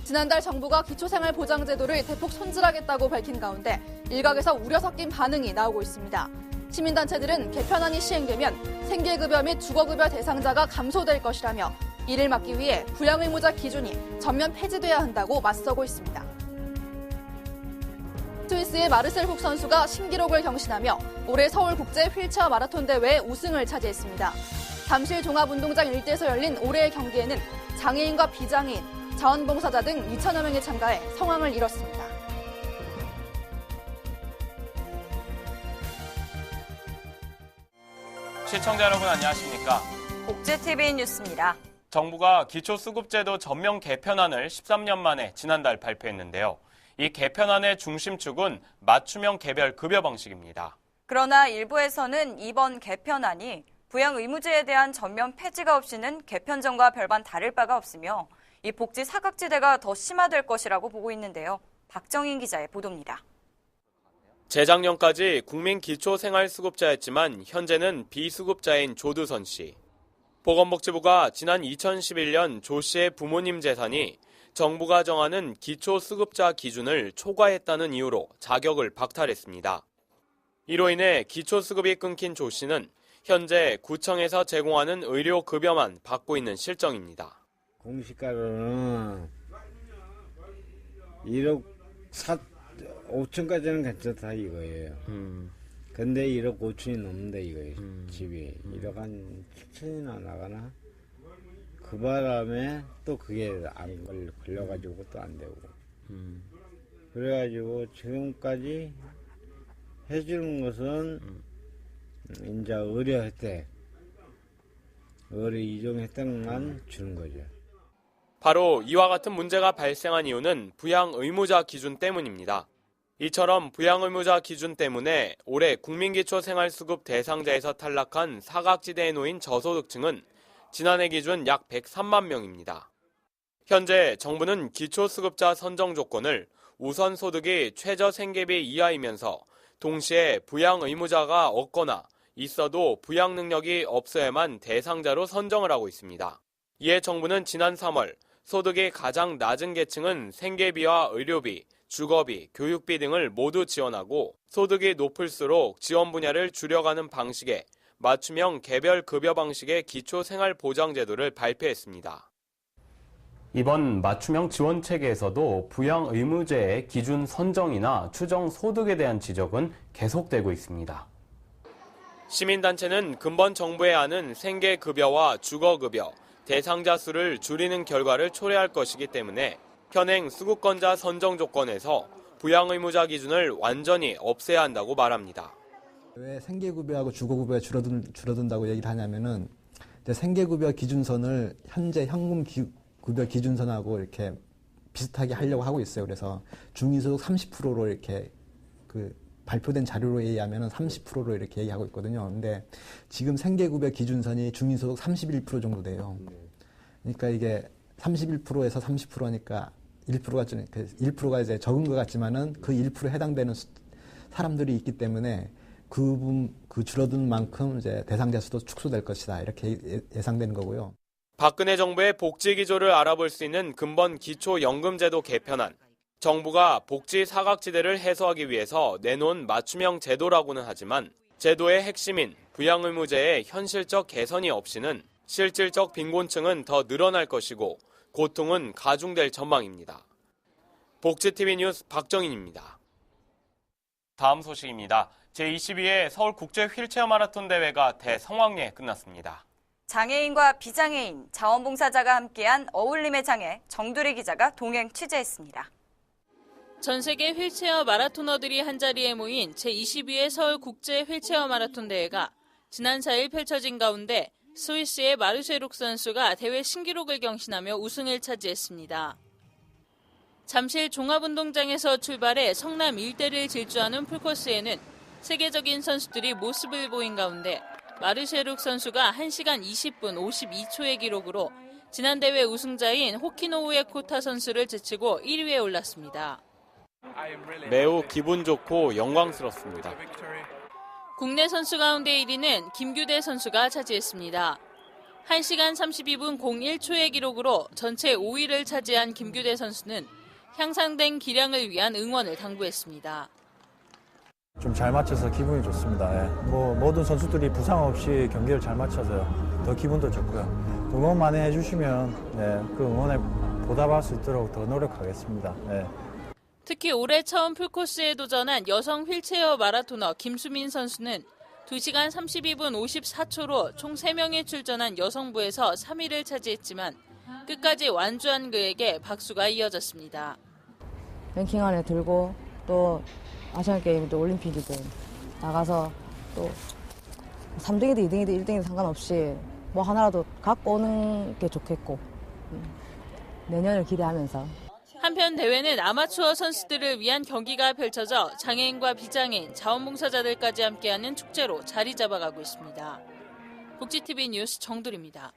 지난달 정부가 기초생활보장제도를 대폭 손질하겠다고 밝힌 가운데 일각에서 우려 섞인 반응이 나오고 있습니다. 시민단체들은 개편안이 시행되면 생계급여 및 주거급여 대상자가 감소될 것이라며 이를 막기 위해 부양의무자 기준이 전면 폐지돼야 한다고 맞서고 있습니다. 스위스의 마르셀 훅 선수가 신기록을 경신하며 올해 서울국제 휠체어 마라톤 대회 우승을 차지했습니다. 잠실 종합운동장 일대에서 열린 올해의 경기에는 장애인과 비장애인, 자원봉사자 등 2천여 명이 참가해 성황을 이뤘습니다. 시청자 여러분 안녕하십니까? 국제TV 뉴스입니다. 정부가 기초수급제도 전면 개편안을 13년 만에 지난달 발표했는데요. 이 개편안의 중심축은 맞춤형 개별 급여 방식입니다. 그러나 일부에서는 이번 개편안이 부양 의무제에 대한 전면 폐지가 없이는 개편 전과 별반 다를 바가 없으며 이 복지 사각지대가 더 심화될 것이라고 보고 있는데요. 박정인 기자의 보도입니다. 재작년까지 국민기초생활수급자였지만 현재는 비수급자인 조두선 씨. 보건복지부가 지난 2011년 조 씨의 부모님 재산이 정부가 정하는 기초수급자 기준을 초과했다는 이유로 자격을 박탈했습니다. 이로 인해 기초수급이 끊긴 조 씨는 현재 구청에서 제공하는 의료급여만 받고 있는 실정입니다. 공시가로는 1억 5천까지는 괜찮다 이거예요. 근데 1억 5천이 넘는데 이거예요. 집이 1억 한 7천이나 나가나? 그 바람에 또 그게 안 걸려가지고 또 안 되고. 그래가지고 지금까지 해주는 것은 이제 의료 혜택, 의료 이종 혜택만 주는 거죠. 바로 이와 같은 문제가 발생한 이유는 부양 의무자 기준 때문입니다. 이처럼 부양 의무자 기준 때문에 올해 국민기초생활수급 대상자에서 탈락한 사각지대에 놓인 저소득층은 지난해 기준 약 103만 명입니다. 현재 정부는 기초수급자 선정 조건을 우선 소득이 최저 생계비 이하이면서 동시에 부양 의무자가 없거나 있어도 부양 능력이 없어야만 대상자로 선정을 하고 있습니다. 이에 정부는 지난 3월 소득이 가장 낮은 계층은 생계비와 의료비, 주거비, 교육비 등을 모두 지원하고 소득이 높을수록 지원 분야를 줄여가는 방식의 맞춤형 개별 급여 방식의 기초생활보장제도를 발표했습니다. 이번 맞춤형 지원 체계에서도 부양 의무제의 기준 선정이나 추정 소득에 대한 지적은 계속되고 있습니다. 시민단체는 근본 정부의 안은 생계급여와 주거급여, 대상자 수를 줄이는 결과를 초래할 것이기 때문에 현행 수급권자 선정 조건에서 부양 의무자 기준을 완전히 없애야 한다고 말합니다. 왜 생계급여하고 주거급여가 줄어든다고 얘기를 하냐면은 생계급여 기준선을 현재 현금급여 기준선하고 이렇게 비슷하게 하려고 하고 있어요. 그래서 중위소득 30%로 이렇게 발표된 자료로 얘기하면은 30%로 이렇게 얘기하고 있거든요. 근데 지금 생계급여 기준선이 중위소득 31% 정도 돼요. 그러니까 이게 31%에서 30%니까 1%가 이제 적은 것 같지만은 그 1%에 해당되는 사람들이 있기 때문에 그 줄어든 만큼 이제 대상자 수도 축소될 것이다. 이렇게 예상되는 거고요. 박근혜 정부의 복지 기조를 알아볼 수 있는 근본 기초연금제도 개편안. 정부가 복지 사각지대를 해소하기 위해서 내놓은 맞춤형 제도라고는 하지만 제도의 핵심인 부양 의무제의 현실적 개선이 없이는 실질적 빈곤층은 더 늘어날 것이고 고통은 가중될 전망입니다. 복지TV 뉴스 박정인입니다. 다음 소식입니다. 제22회 서울국제 휠체어 마라톤 대회가 대성황리에 끝났습니다. 장애인과 비장애인, 자원봉사자가 함께한 어울림의 장애, 정두리 기자가 동행 취재했습니다. 전 세계 휠체어 마라토너들이 한자리에 모인 제22회 서울국제 휠체어 마라톤 대회가 지난 4일 펼쳐진 가운데 스위스의 마르쉐룩 선수가 대회 신기록을 경신하며 우승을 차지했습니다. 잠실 종합운동장에서 출발해 성남 일대를 질주하는 풀코스에는 세계적인 선수들이 모습을 보인 가운데 마르쉐룩 선수가 1시간 20분 52초의 기록으로 지난 대회 우승자인 호키노우의 코타 선수를 제치고 1위에 올랐습니다. 매우 기분 좋고 영광스럽습니다. 국내 선수 가운데 1위는 김규대 선수가 차지했습니다. 1시간 32분 01초의 기록으로 전체 5위를 차지한 김규대 선수는 향상된 기량을 위한 응원을 당부했습니다. 좀 잘 맞춰서 기분이 좋습니다. 예. 모든 선수들이 부상 없이 경기를 잘 맞춰서요. 더 기분도 좋고요. 응원 많이 해주시면 그 응원에 보답할 수 있도록 더 노력하겠습니다. 예. 특히 올해 처음 풀코스에 도전한 여성 휠체어 마라토너 김수민 선수는 2시간 32분 54초로 총 3명이 출전한 여성부에서 3위를 차지했지만 끝까지 완주한 그에게 박수가 이어졌습니다. 랭킹 안에 들고 또 아시안게임이든 올림픽이든 나가서 또 3등이든 2등이든 1등이든 상관없이 뭐 하나라도 갖고 오는 게 좋겠고 내년을 기대하면서. 한편 대회는 아마추어 선수들을 위한 경기가 펼쳐져 장애인과 비장애인, 자원봉사자들까지 함께하는 축제로 자리 잡아가고 있습니다. 복지TV 뉴스 정두리입니다.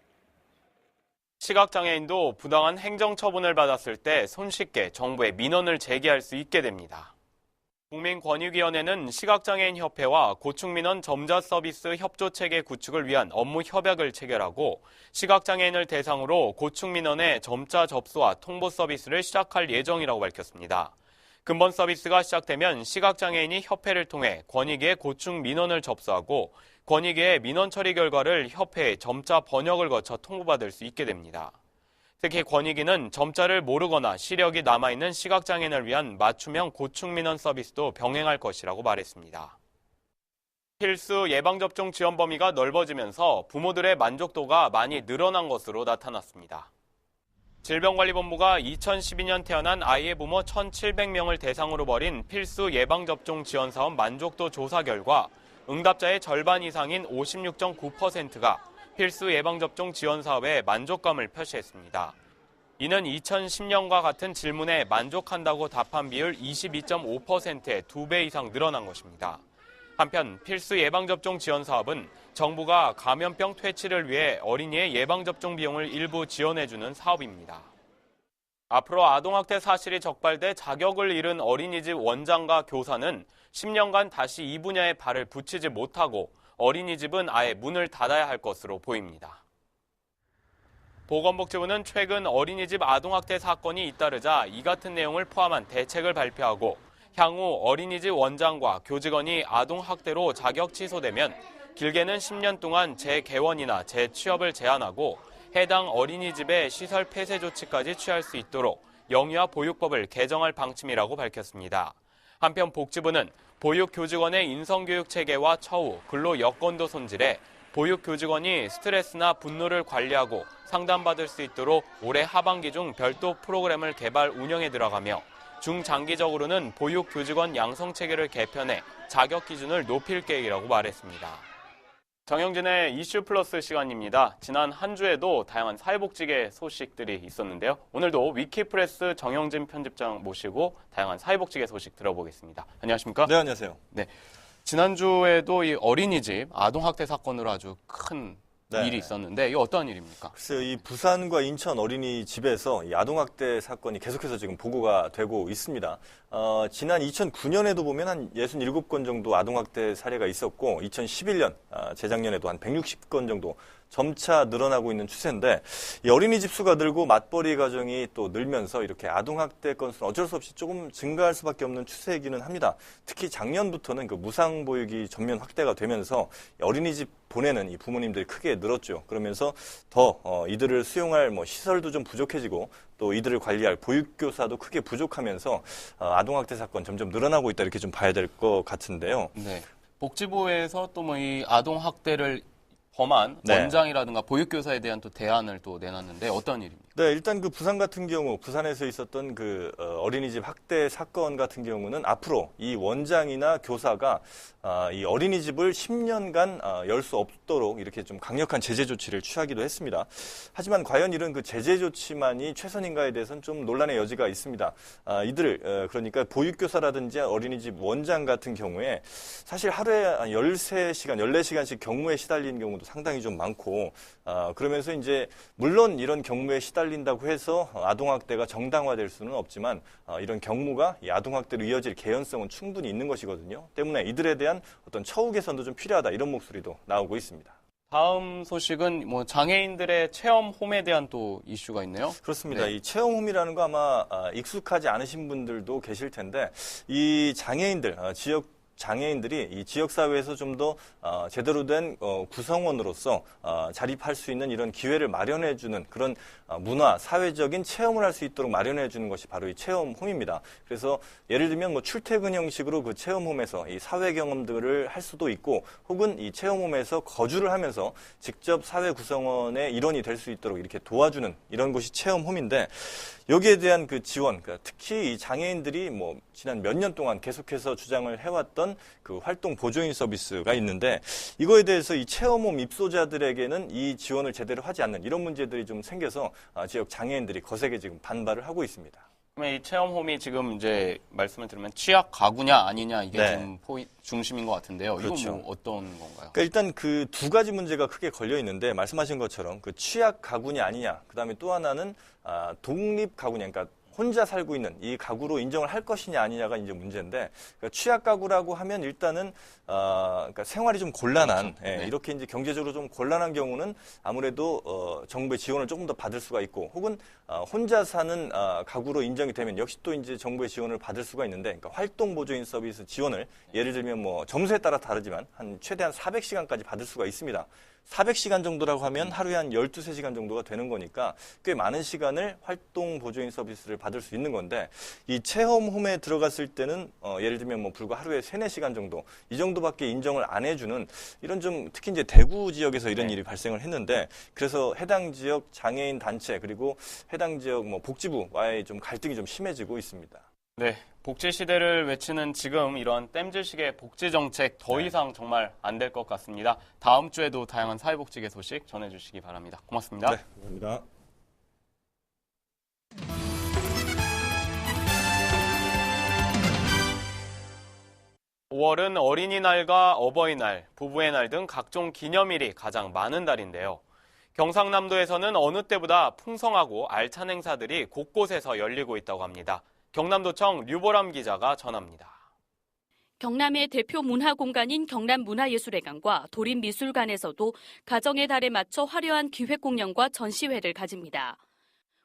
시각장애인도 부당한 행정처분을 받았을 때 손쉽게 정부에 민원을 제기할 수 있게 됩니다. 국민권익위원회는 시각장애인협회와 고충민원 점자서비스 협조체계 구축을 위한 업무 협약을 체결하고 시각장애인을 대상으로 고충민원의 점자 접수와 통보 서비스를 시작할 예정이라고 밝혔습니다. 근본 서비스가 시작되면 시각장애인이 협회를 통해 권익위에 고충민원을 접수하고 권익위의 민원 처리 결과를 협회에 점자 번역을 거쳐 통보받을 수 있게 됩니다. 특히 권익위는 점자를 모르거나 시력이 남아있는 시각장애인을 위한 맞춤형 고충민원 서비스도 병행할 것이라고 말했습니다. 필수 예방접종 지원 범위가 넓어지면서 부모들의 만족도가 많이 늘어난 것으로 나타났습니다. 질병관리본부가 2012년 태어난 아이의 부모 1,700명을 대상으로 벌인 필수 예방접종 지원 사업 만족도 조사 결과 응답자의 절반 이상인 56.9%가 필수 예방접종 지원 사업에 만족감을 표시했습니다. 이는 2010년과 같은 질문에 만족한다고 답한 비율 22.5%의 2배 이상 늘어난 것입니다. 한편 필수 예방접종 지원 사업은 정부가 감염병 퇴치를 위해 어린이의 예방접종 비용을 일부 지원해주는 사업입니다. 앞으로 아동학대 사실이 적발돼 자격을 잃은 어린이집 원장과 교사는 10년간 다시 이 분야에 발을 붙이지 못하고 어린이집은 아예 문을 닫아야 할 것으로 보입니다. 보건복지부는 최근 어린이집 아동학대 사건이 잇따르자 이 같은 내용을 포함한 대책을 발표하고 향후 어린이집 원장과 교직원이 아동학대로 자격 취소되면 길게는 10년 동안 재개원이나 재취업을 제한하고 해당 어린이집의 시설 폐쇄 조치까지 취할 수 있도록 영유아 보육법을 개정할 방침이라고 밝혔습니다. 한편 복지부는 보육교직원의 인성교육 체계와 처우, 근로 여건도 손질해 보육교직원이 스트레스나 분노를 관리하고 상담받을 수 있도록 올해 하반기 중 별도 프로그램을 개발 운영에 들어가며 중장기적으로는 보육교직원 양성체계를 개편해 자격 기준을 높일 계획이라고 말했습니다. 정영진의 이슈 플러스 시간입니다. 지난 한 주에도 다양한 사회복지계 소식들이 있었는데요. 오늘도 위키프레스 정영진 편집장 모시고 다양한 사회복지계 소식 들어보겠습니다. 안녕하십니까? 네, 안녕하세요. 네, 지난주에도 이 어린이집 아동학대 사건으로 아주 큰 일이 있었는데 이게 어떠한 일입니까? 글쎄요, 이 부산과 인천 어린이집에서 이 아동학대 사건이 계속해서 지금 보고가 되고 있습니다. 지난 2009년에도 보면 한 67건 정도 아동학대 사례가 있었고 2011년, 재작년에도 한 160건 정도 점차 늘어나고 있는 추세인데 이 어린이집 수가 늘고 맞벌이 가정이 또 늘면서 이렇게 아동학대 건수는 어쩔 수 없이 조금 증가할 수밖에 없는 추세이기는 합니다. 특히 작년부터는 그 무상보육이 전면 확대가 되면서 어린이집 보내는 이 부모님들이 크게 늘었죠. 그러면서 더 이들을 수용할 시설도 좀 부족해지고 또 이들을 관리할 보육교사도 크게 부족하면서 아동학대 사건 점점 늘어나고 있다 이렇게 좀 봐야 될 것 같은데요. 네, 복지부에서 또 이 아동학대를 범한 원장이라든가 보육교사에 대한 또 대안을 또 내놨는데 어떤 일입니까? 네, 일단 그 부산 같은 경우, 부산에서 있었던 그 어린이집 학대 사건 같은 경우는 앞으로 이 원장이나 교사가 이 어린이집을 10년간 열 수 없도록 이렇게 좀 강력한 제재 조치를 취하기도 했습니다. 하지만 과연 이런 그 제재 조치만이 최선인가에 대해서는 좀 논란의 여지가 있습니다. 이들, 그러니까 보육교사라든지 어린이집 원장 같은 경우에 사실 하루에 한 13시간, 14시간씩 경무에 시달리는 경우도 상당히 좀 많고, 그러면서 이제 물론 이런 경무에 시달린다고 해서 아동학대가 정당화될 수는 없지만 이런 경무가 이 아동학대로 이어질 개연성은 충분히 있는 것이거든요. 때문에 이들에 대한 어떤 처우 개선도 좀 필요하다 이런 목소리도 나오고 있습니다. 다음 소식은 뭐 장애인들의 체험홈에 대한 또 이슈가 있네요. 그렇습니다. 네. 이 체험홈이라는 거 아마 익숙하지 않으신 분들도 계실 텐데 이 장애인들, 지역 장애인들이 이 지역사회에서 좀 더 제대로 된 구성원으로서 자립할 수 있는 이런 기회를 마련해주는 그런 문화, 사회적인 체험을 할 수 있도록 마련해주는 것이 바로 이 체험홈입니다. 그래서 예를 들면 뭐 출퇴근 형식으로 그 체험홈에서 이 사회 경험들을 할 수도 있고 혹은 이 체험홈에서 거주를 하면서 직접 사회 구성원의 일원이 될 수 있도록 이렇게 도와주는 이런 곳이 체험홈인데 여기에 대한 그 지원, 그러니까 특히 이 장애인들이 뭐 지난 몇 년 동안 계속해서 주장을 해왔던 그 활동 보조인 서비스가 있는데 이거에 대해서 이 체험홈 입소자들에게는 이 지원을 제대로 하지 않는 이런 문제들이 좀 생겨서 지역 장애인들이 거세게 지금 반발을 하고 있습니다. 그러면 이 체험홈이 지금 이제 말씀을 들으면 취약 가구냐 아니냐 이게 네. 지금 중심인 것 같은데요. 그렇죠. 이건 뭐 어떤 건가요? 그러니까 일단 그 두 가지 문제가 크게 걸려 있는데 말씀하신 것처럼 그 취약 가구냐 아니냐, 그다음에 또 하나는 독립 가구냐, 그러니까 혼자 살고 있는 이 가구로 인정을 할 것이냐 아니냐가 이제 문제인데 그러니까 취약 가구라고 하면 일단은 그러니까 생활이 좀 곤란한 그렇죠. 네. 이렇게 이제 경제적으로 좀 곤란한 경우는 아무래도 정부의 지원을 조금 더 받을 수가 있고 혹은 혼자 사는 가구로 인정이 되면 역시 또 이제 정부의 지원을 받을 수가 있는데 그러니까 활동 보조인 서비스 지원을 예를 들면 뭐 점수에 따라 다르지만 한 최대한 400시간까지 받을 수가 있습니다. 400시간 정도라고 하면 하루에 한 12~13시간 정도가 되는 거니까 꽤 많은 시간을 활동 보조인 서비스를 받을 수 있는 건데 이 체험홈에 들어갔을 때는 예를 들면 뭐 불과 하루에 3~4시간 정도 이 정도밖에 인정을 안 해주는 이런 좀 특히 이제 대구 지역에서 이런 일이 발생을 했는데 그래서 해당 지역 장애인 단체 그리고 해당 지역 뭐 복지부와의 좀 갈등이 좀 심해지고 있습니다. 네, 복지 시대를 외치는 지금 이런 땜질식의 복지 정책 더 이상 정말 안 될 것 같습니다. 다음 주에도 다양한 사회복지계 소식 전해주시기 바랍니다. 고맙습니다. 네, 감사합니다. (5월은) 어린이날과 어버이날, 부부의 날 등 각종 기념일이 가장 많은 달인데요. 경상남도에서는 어느 때보다 풍성하고 알찬 행사들이 곳곳에서 열리고 있다고 합니다. 경남도청 류보람 기자가 전합니다. 경남의 대표 문화공간인 경남문화예술회관과 도림미술관에서도 가정의 달에 맞춰 화려한 기획공연과 전시회를 가집니다.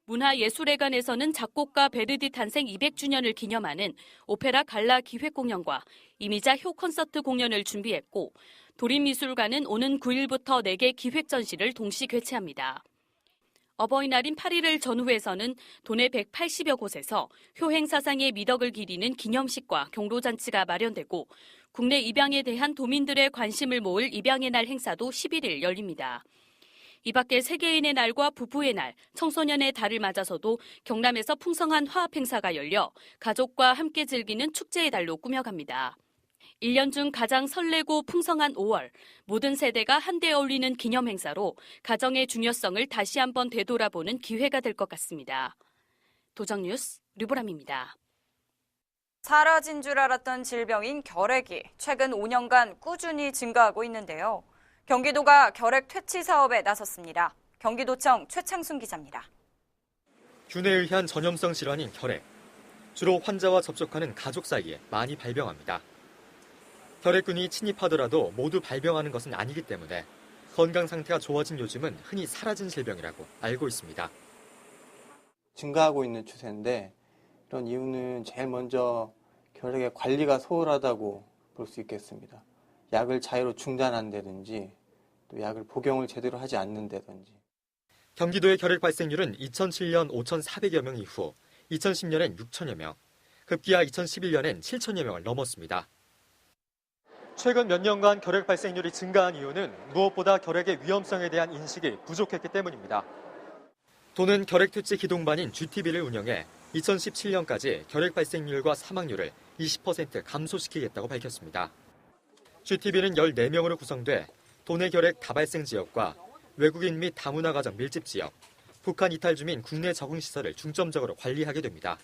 문화예술회관에서는 작곡가 베르디 탄생 200주년을 기념하는 오페라 갈라 기획공연과 이미자 효 콘서트 공연을 준비했고 도림미술관은 오는 9일부터 4개 기획 전시를 동시 개최합니다. 어버이날인 8일을 전후해서는 도내 180여 곳에서 효행 사상의 미덕을 기리는 기념식과 경로잔치가 마련되고 국내 입양에 대한 도민들의 관심을 모을 입양의 날 행사도 11일 열립니다. 이 밖에 세계인의 날과 부부의 날, 청소년의 달을 맞아서도 경남에서 풍성한 화합 행사가 열려 가족과 함께 즐기는 축제의 달로 꾸며갑니다. 1년 중 가장 설레고 풍성한 5월, 모든 세대가 한데 어울리는 기념 행사로 가정의 중요성을 다시 한번 되돌아보는 기회가 될 것 같습니다. 도정뉴스 류보람입니다. 사라진 줄 알았던 질병인 결핵이 최근 5년간 꾸준히 증가하고 있는데요. 경기도가 결핵 퇴치 사업에 나섰습니다. 경기도청 최창순 기자입니다. 균에 의한 전염성 질환인 결핵. 주로 환자와 접촉하는 가족 사이에 많이 발병합니다. 결핵균이 침입하더라도 모두 발병하는 것은 아니기 때문에 건강 상태가 좋아진 요즘은 흔히 사라진 질병이라고 알고 있습니다. 증가하고 있는 추세인데 이런 이유는 제일 먼저 결핵의 관리가 소홀하다고 볼 수 있겠습니다. 약을 자의로 중단한다든지 또 약을 복용을 제대로 하지 않는다든지. 경기도의 결핵 발생률은 2007년 5,400여 명 이후 2010년엔 6천여 명, 급기야 2011년엔 7천여 명을 넘었습니다. 최근 몇 년간 결핵 발생률이 증가한 이유는 무엇보다 결핵의 위험성에 대한 인식이 부족했기 때문입니다. 도는 결핵 퇴치 기동반인 GTB를 운영해 2017년까지 결핵 발생률과 사망률을 20% 감소시키겠다고 밝혔습니다. GTB는 14명으로 구성돼 도내 결핵 다발생 지역과 외국인 및 다문화 가정 밀집 지역, 북한 이탈 주민 국내 적응 시설을 중점적으로 관리하게 됩니다.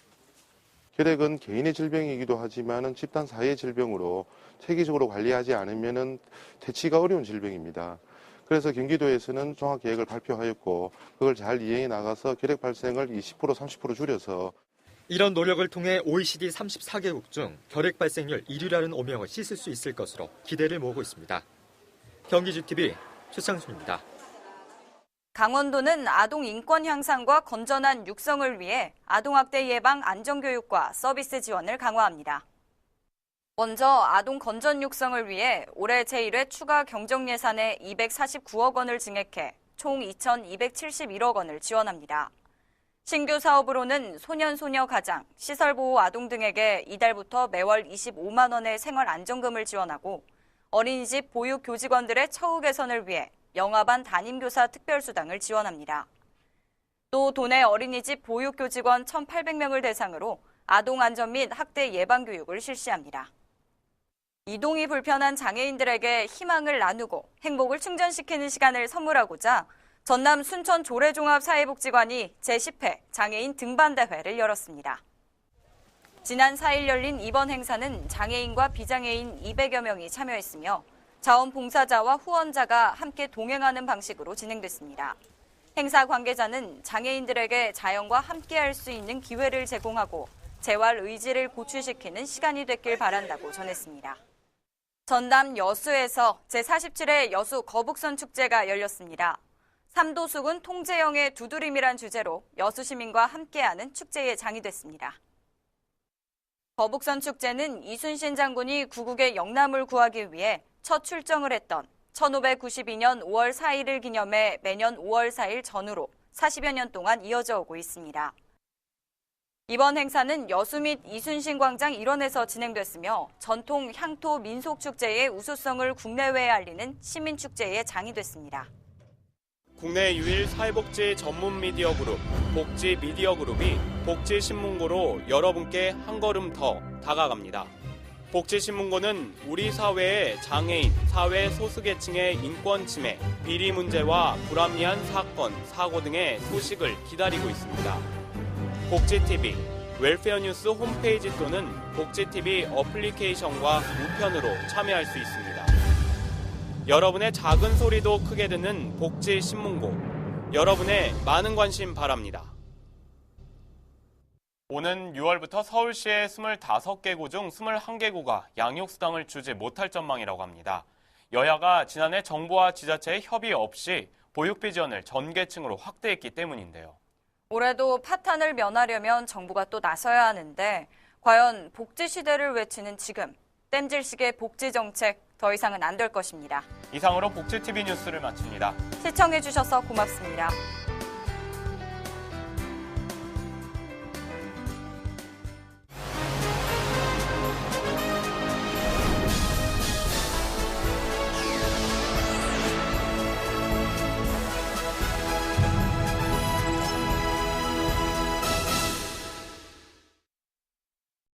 결핵은 개인의 질병이기도 하지만 집단 사회의 질병으로 체계적으로 관리하지 않으면 퇴치가 어려운 질병입니다. 그래서 경기도에서는 종합계획을 발표하였고 그걸 잘 이행해 나가서 결핵 발생을 20%, 30% 줄여서 이런 노력을 통해 OECD 34개국 중 결핵 발생률 1위라는 오명을 씻을 수 있을 것으로 기대를 모으고 있습니다. 경기 GTB 최창순입니다. 강원도는 아동 인권 향상과 건전한 육성을 위해 아동학대 예방 안전교육과 서비스 지원을 강화합니다. 먼저 아동 건전 육성을 위해 올해 제1회 추가 경정 예산에 249억 원을 증액해 총 2,271억 원을 지원합니다. 신규 사업으로는 소년소녀 가장, 시설보호 아동 등에게 이달부터 매월 25만 원의 생활안정금을 지원하고 어린이집 보육 교직원들의 처우 개선을 위해 영아반 담임교사 특별수당을 지원합니다. 또 도내 어린이집 보육 교직원 1,800명을 대상으로 아동 안전 및 학대 예방 교육을 실시합니다. 이동이 불편한 장애인들에게 희망을 나누고 행복을 충전시키는 시간을 선물하고자 전남 순천 조례종합사회복지관이 제10회 장애인 등반대회를 열었습니다. 지난 4일 열린 이번 행사는 장애인과 비장애인 200여 명이 참여했으며 자원봉사자와 후원자가 함께 동행하는 방식으로 진행됐습니다. 행사 관계자는 장애인들에게 자연과 함께할 수 있는 기회를 제공하고 재활 의지를 고취시키는 시간이 됐길 바란다고 전했습니다. 전남 여수에서 제47회 여수 거북선 축제가 열렸습니다. 삼도수군 통제영의 두드림이란 주제로 여수 시민과 함께하는 축제의 장이 됐습니다. 거북선 축제는 이순신 장군이 구국의 영남을 구하기 위해 첫 출정을 했던 1592년 5월 4일을 기념해 매년 5월 4일 전후로 40여 년 동안 이어져 오고 있습니다. 이번 행사는 여수 및 이순신 광장 일원에서 진행됐으며 전통 향토 민속축제의 우수성을 국내외에 알리는 시민축제의 장이 됐습니다. 국내 유일 사회복지 전문 미디어 그룹 복지 미디어 그룹이 복지신문고로 여러분께 한 걸음 더 다가갑니다. 복지신문고는 우리 사회의 장애인, 사회 소수계층의 인권 침해, 비리 문제와 불합리한 사건, 사고 등의 소식을 기다리고 있습니다. 복지TV, 웰페어 뉴스 홈페이지 또는 복지TV 어플리케이션과 우편으로 참여할 수 있습니다. 여러분의 작은 소리도 크게 듣는 복지신문고, 여러분의 많은 관심 바랍니다. 오는 6월부터 서울시의 25개구 중 21개구가 양육수당을 주지 못할 전망이라고 합니다. 여야가 지난해 정부와 지자체의 협의 없이 보육비 지원을 전 계층으로 확대했기 때문인데요. 올해도 파탄을 면하려면 정부가 또 나서야 하는데 과연 복지시대를 외치는 지금 땜질식의 복지정책 더 이상은 안 될 것입니다. 이상으로 복지TV 뉴스를 마칩니다. 시청해주셔서 고맙습니다.